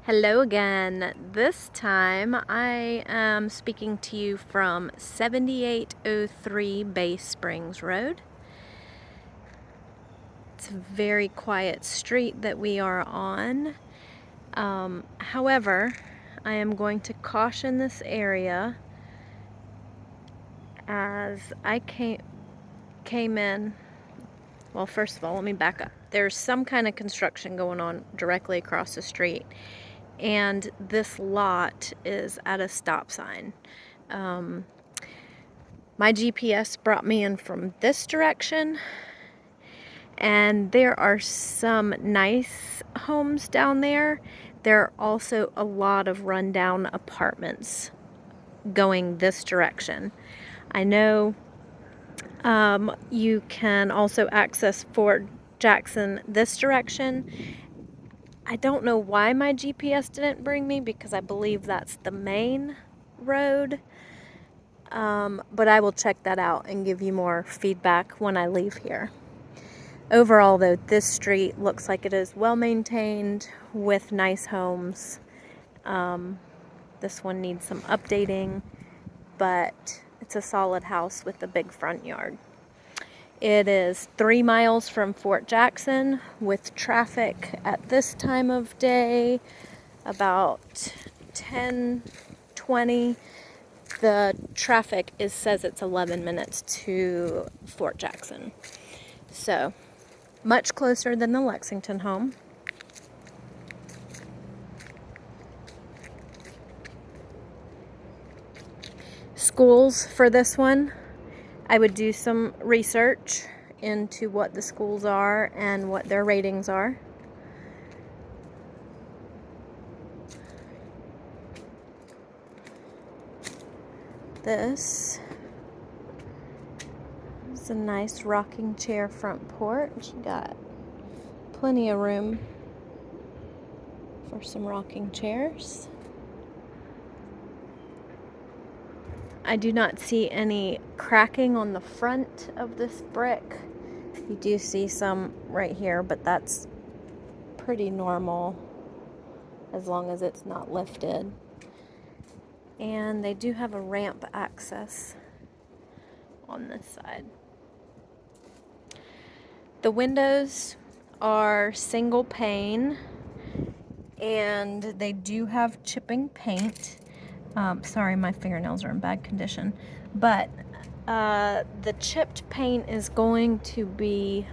Hello again. This time I am speaking to you from 7803 Bay Springs Road. It's a very quiet street that we are on. However, I am going to caution this area as I came in. Well, first of all, let me back up. There's some kind of construction going on directly across the street, and this lot is at a stop sign. My GPS brought me in from this direction, and there are some nice homes down there. There are also a lot of rundown apartments going this direction. I know you can also access Fort Jackson this direction. I don't know why my GPS didn't bring me, because I believe that's the main road. But I will check that out and give you more feedback when I leave here. Overall, though, this street looks like it is well maintained with nice homes. This one needs some updating, but it's a solid house with a big front yard. It is 3 miles from Fort Jackson, with traffic at this time of day about 10:20. The traffic says it's 11 minutes to Fort Jackson. So, much closer than the Lexington home. Schools for this one, I would do some research into what the schools are and what their ratings are. This is a nice rocking chair front porch. Got plenty of room for some rocking chairs. I do not see any cracking on the front of this brick. You do see some right here, but that's pretty normal as long as it's not lifted. And they do have a ramp access on this side. The windows are single pane, and they do have chipping paint. Sorry, my fingernails are in bad condition. But the chipped paint is going to be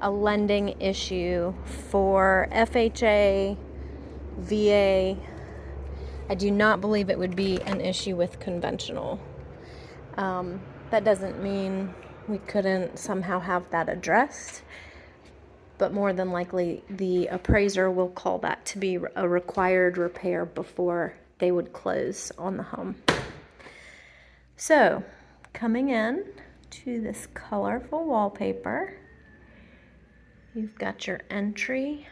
a lending issue for FHA, VA. I do not believe it would be an issue with conventional. That doesn't mean we couldn't somehow have that addressed, but more than likely the appraiser will call that to be a required repair before they would close on the home. So, coming in to this colorful wallpaper, you've got your entry.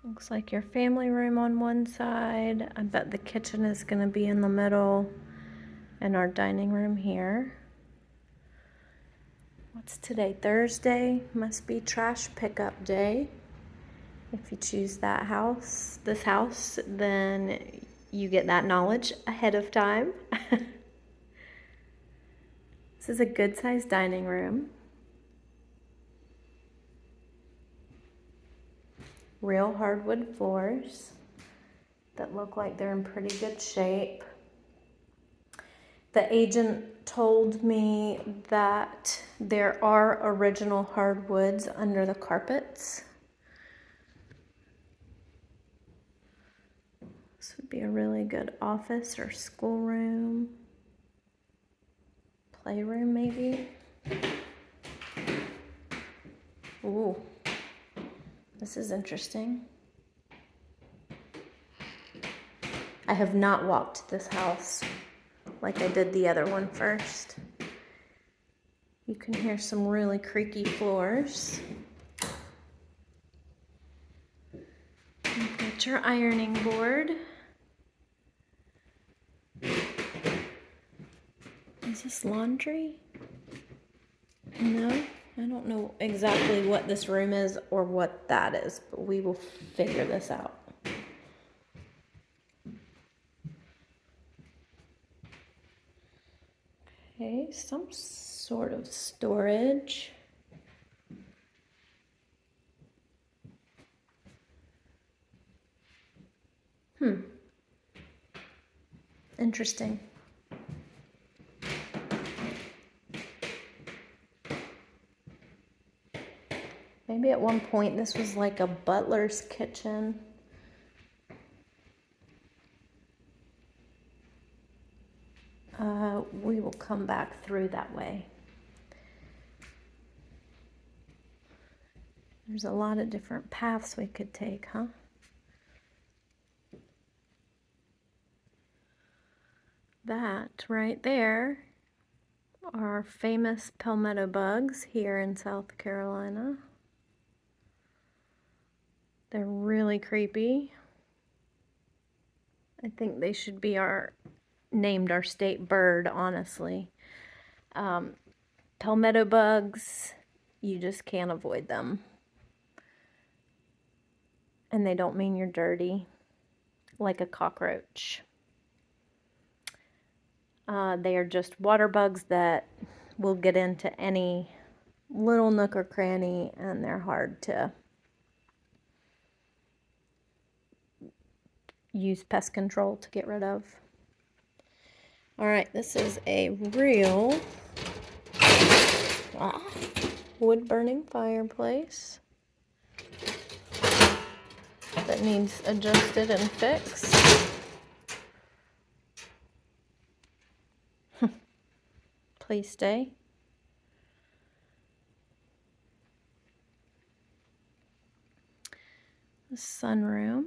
Looks like your family room on one side. I bet the kitchen is going to be in the middle, and our dining room here. What's today? Thursday. Must be trash pickup day. If you choose this house, then you get that knowledge ahead of time. This is a good sized dining room. Real hardwood floors that look like they're in pretty good shape. The agent told me that there are original hardwoods under the carpets. This would be a really good office or schoolroom, playroom maybe. Ooh. This is interesting. I have not walked this house like I did the other one first. You can hear some really creaky floors. You've got your ironing board. Is this laundry? No. I don't know exactly what this room is or what that is, but we will figure this out. Okay, some sort of storage. Interesting. Maybe at one point this was like a butler's kitchen. We will come back through that way. There's a lot of different paths we could take, huh? That right there are famous palmetto bugs here in South Carolina. They're really creepy. I think they should be named our state bird, honestly. Palmetto bugs, you just can't avoid them. And they don't mean you're dirty, like a cockroach. They are just water bugs that will get into any little nook or cranny, and they're hard to use pest control to get rid of. All right, this is a real wood-burning fireplace that needs adjusted and fixed. Please stay. The sunroom.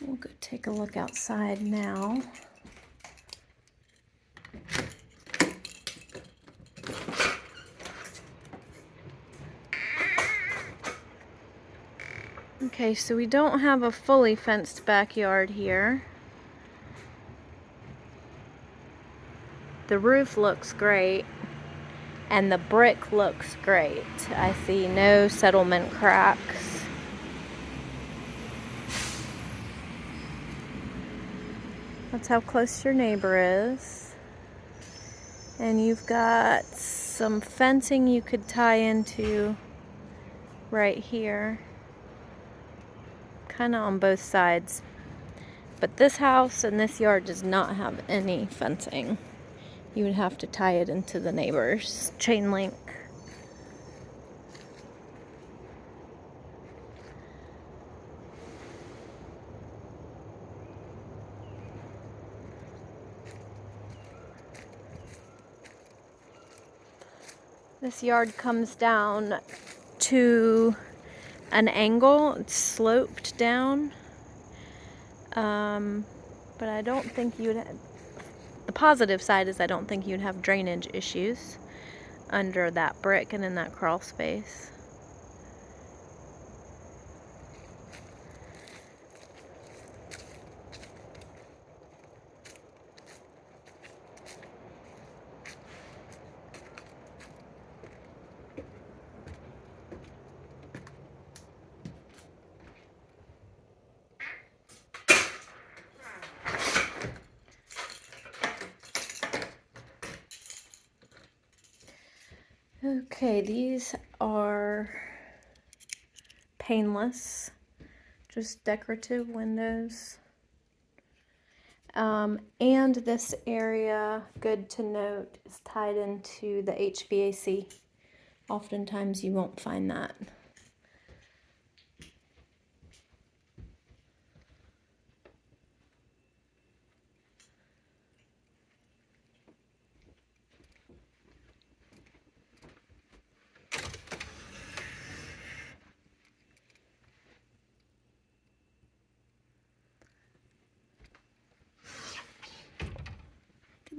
We'll go take a look outside now. Okay, so we don't have a fully fenced backyard here. The roof looks great, and the brick looks great. I see no settlement cracks. That's how close your neighbor is. And you've got some fencing you could tie into right here. Kind of on both sides. But this house and this yard does not have any fencing. You would have to tie it into the neighbor's chain link. This yard comes down to an angle. It's sloped down. But I don't think you'd have, the positive side is I don't think you'd have drainage issues under that brick and in that crawl space. Okay, these are painless, just decorative windows. And this area, good to note, is tied into the HVAC. Oftentimes you won't find that.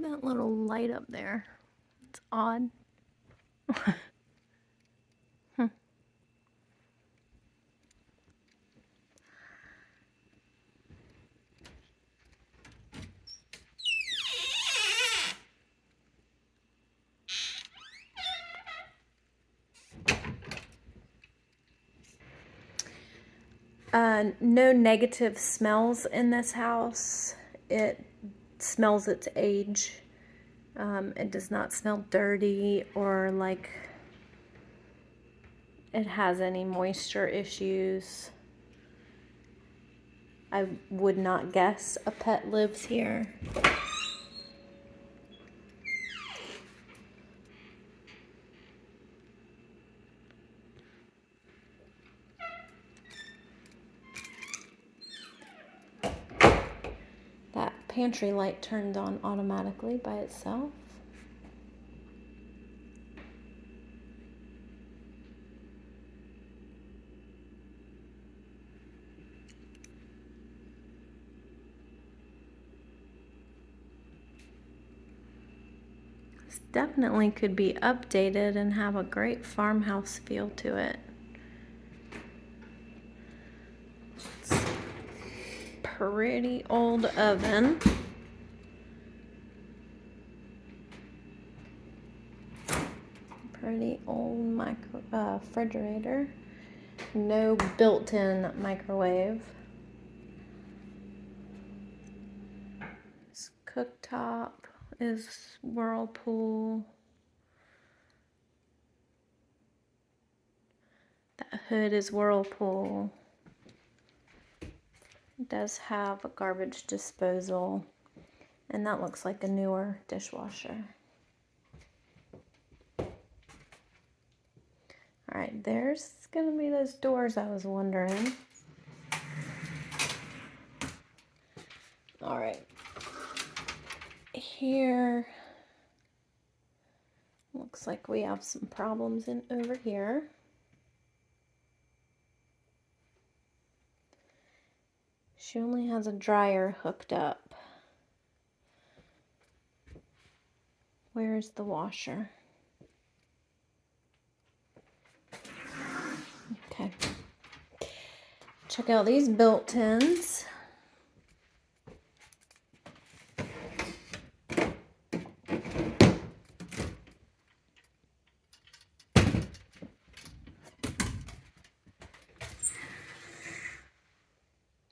That little light up there. It's odd. No negative smells in this house. It smells its age. It does not smell dirty or like it has any moisture issues. I would not guess a pet lives here. That pantry light turned on automatically by itself. This definitely could be updated and have a great farmhouse feel to it. It's a pretty old oven. Pretty old refrigerator. No built-in microwave. This cooktop is Whirlpool. That hood is Whirlpool. It does have a garbage disposal, and that looks like a newer dishwasher. All right, there's gonna be those doors I was wondering. All right, here looks like we have some problems in over here. She only has a dryer hooked up. Where's the washer? Okay. Check out these built-ins.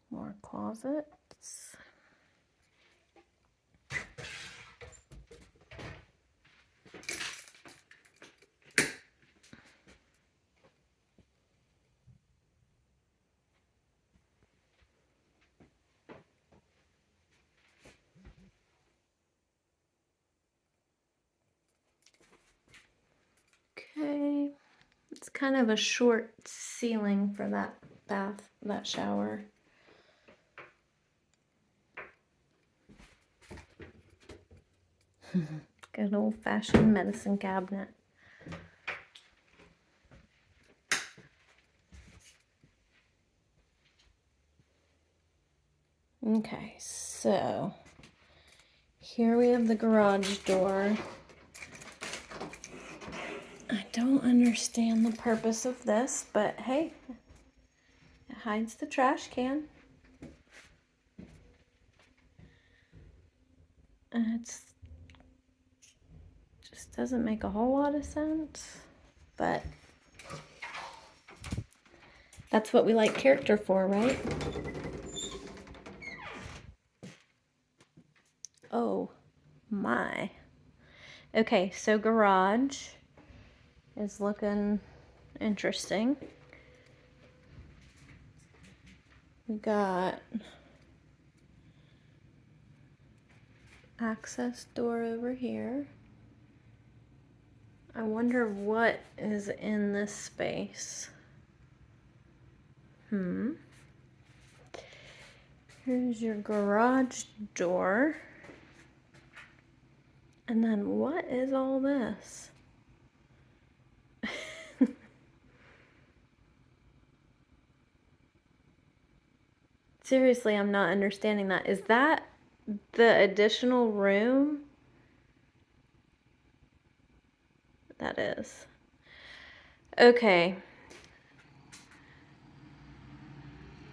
More closets. Okay, it's kind of a short ceiling for that bath, that shower. Good old-fashioned medicine cabinet. Okay, so here we have the garage door. I don't understand the purpose of this, but hey, it hides the trash can. It's just doesn't make a whole lot of sense, but that's what we like character for, right? Oh my. Okay, so garage is looking interesting. We got access door over here. I wonder what is in this space. Here's your garage door. And then what is all this? Seriously, I'm not understanding that. Is that the additional room? That is. Okay.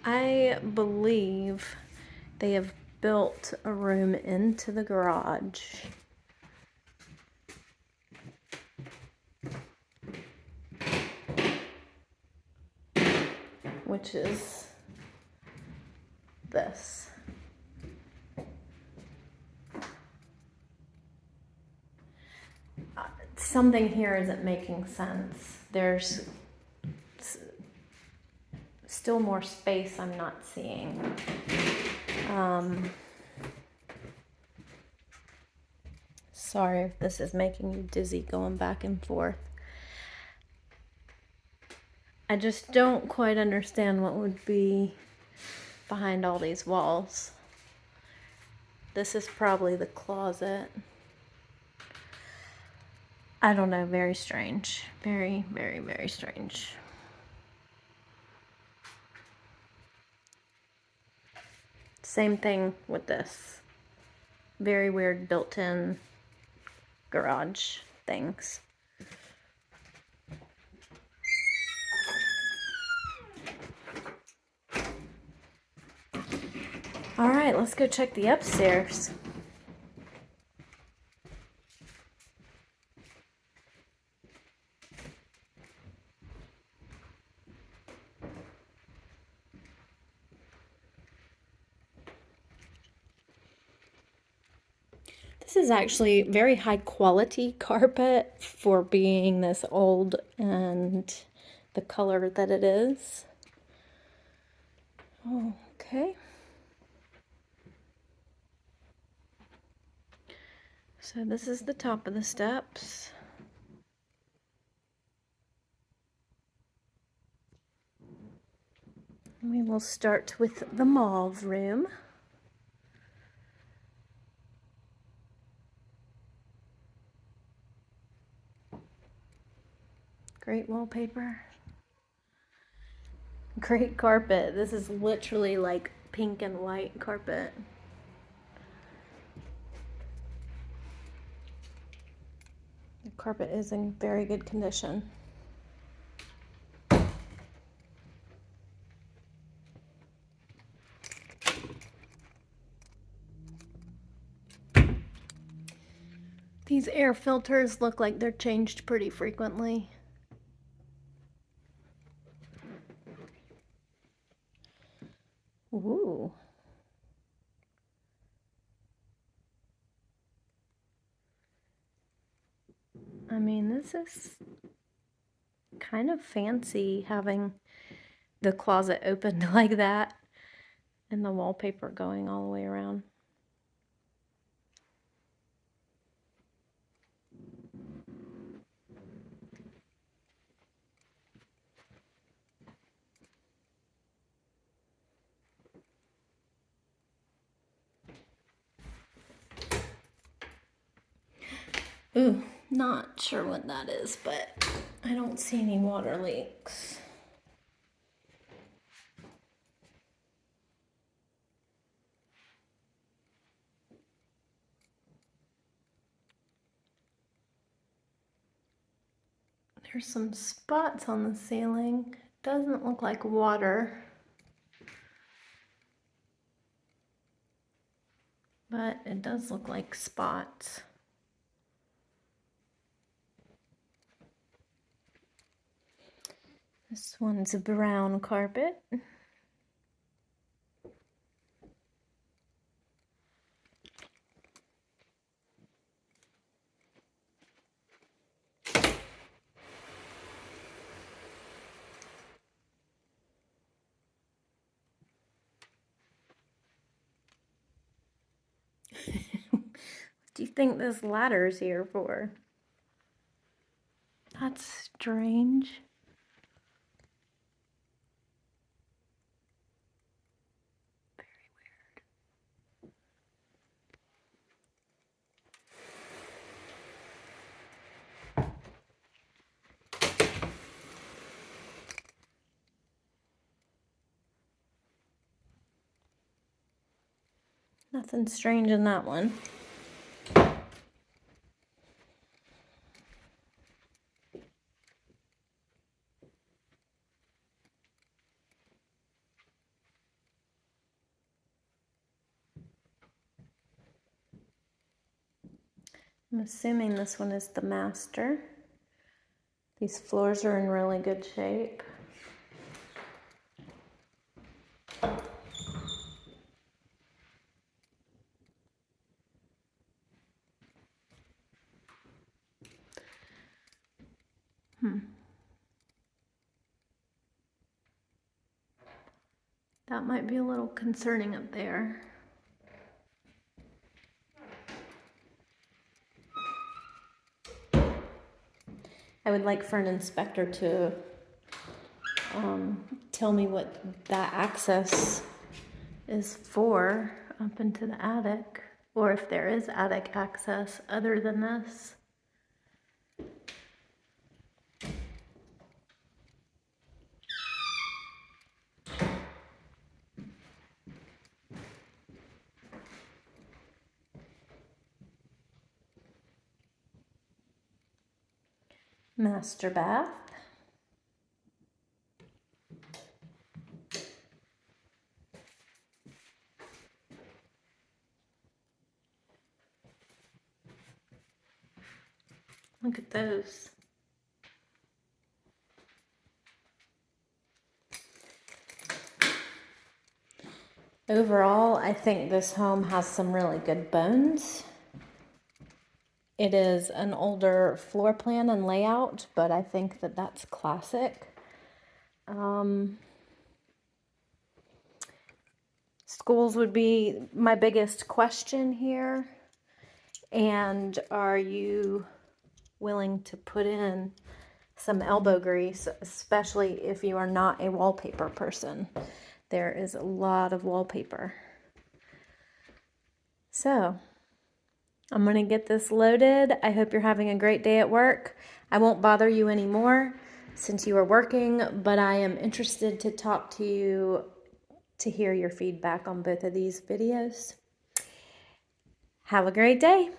I believe they have built a room into the garage. Which is this. Something here isn't making sense. There's still more space I'm not seeing. Sorry if this is making you dizzy going back and forth. I just don't quite understand what would be behind all these walls. This is probably the closet. I don't know, very strange. Very, very, very strange. Same thing with this. Very weird built-in garage things. All right, let's go check the upstairs. This is actually very high quality carpet for being this old and the color that it is. Okay. So this is the top of the steps. We will start with the mauve room. Great wallpaper. Great carpet. This is literally like pink and white carpet. The carpet is in very good condition. These air filters look like they're changed pretty frequently. Ooh. I mean, this is kind of fancy having the closet opened like that and the wallpaper going all the way around. Ooh, not sure what that is, but I don't see any water leaks. There's some spots on the ceiling. Doesn't look like water, but it does look like spots. This one's a brown carpet. What do you think this ladder's here for? That's strange. Nothing strange in that one. I'm assuming this one is the master. These floors are in really good shape. That might be a little concerning up there. I would like for an inspector to tell me what that access is for up into the attic, or if there is attic access other than this. Master bath. Look at those. Overall, I think this home has some really good bones. It is an older floor plan and layout, but I think that that's classic. Schools would be my biggest question here. And are you willing to put in some elbow grease, especially if you are not a wallpaper person? There is a lot of wallpaper. So I'm going to get this loaded. I hope you're having a great day at work. I won't bother you anymore since you are working, but I am interested to talk to you to hear your feedback on both of these videos. Have a great day.